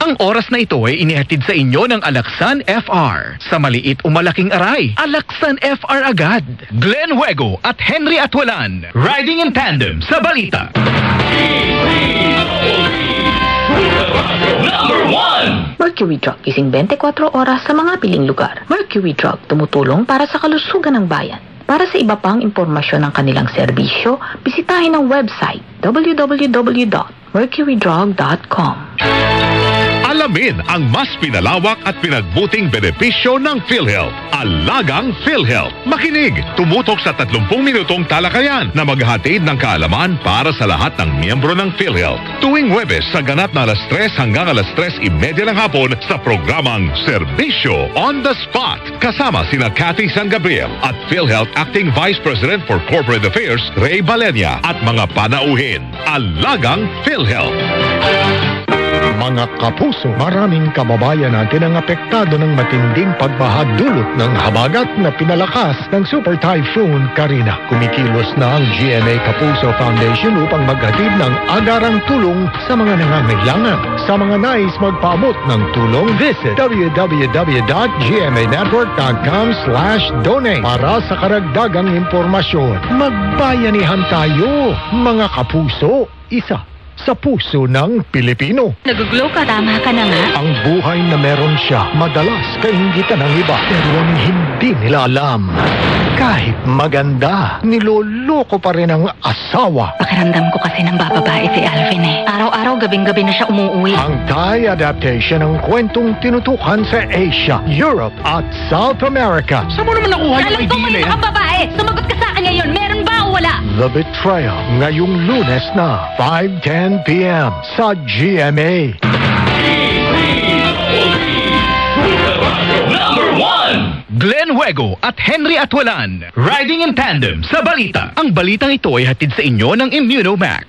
Ang oras na ito ay inihatid sa inyo ng Alaksan FR. Sa maliit o malaking aray, Alaksan FR agad. Glenn Huego at Henry Atwalan, riding in tandem sa balita. Number 1! Mercury Drug gising 24 oras sa mga piling lugar. Mercury Drug tumutulong para sa kalusugan ng bayan. Para sa iba pang impormasyon ng kanilang serbisyo, bisitahin ang website www.mercurydrug.com. Alamin ang mas pinalawak at pinagbuting benepisyo ng PhilHealth. Alagang PhilHealth. Makinig, tumutok sa 30 minutong talakayan na maghatid ng kaalaman para sa lahat ng miyembro ng PhilHealth. Tuwing Huwebes sa ganap na 3:00 hanggang 3:30 ng hapon sa programang Serbisyo on the Spot. Kasama sina Cathy San Gabriel at PhilHealth Acting Vice President for Corporate Affairs Ray Balenya at mga panauhin. Alagang PhilHealth. Mga kapuso, maraming kababayan natin ang apektado ng matinding pagbaha dulot ng habagat na pinalakas ng Super Typhoon Karina. Kumikilos na ang GMA Kapuso Foundation upang maghatid ng agarang tulong sa mga nangangailangan. Sa mga nais magpaabot ng tulong, visit www.gmanetwork.com/donate para sa karagdagang impormasyon. Magbayanihan tayo, mga kapuso. Isa sa puso ng Pilipino. Nag-glow ka, tama ka na nga. Ang buhay na meron siya, madalas kaingitan ng iba. Pero ang hindi nila alam, kahit maganda, niloloko pa rin ang asawa. Pakiramdam ko kasi ng bababae si Alvin eh. Araw-araw, gabing-gabi na siya umuwi. Ang Thai adaptation ng kwentong tinutukan sa Asia, Europe at South America. Saan mo naman nakuha yung Alam ko idea na may yan? mga babae. Sumagot ka sa akin ngayon. Meron ba o wala? The Betrayal, ngayong Lunes na, 5:10 p.m. sa GMA. Number 1! Glenn Huego at Henry Atwalan, riding in tandem sa balita. Ang balitang ito ay hatid sa inyo ng Immunomax.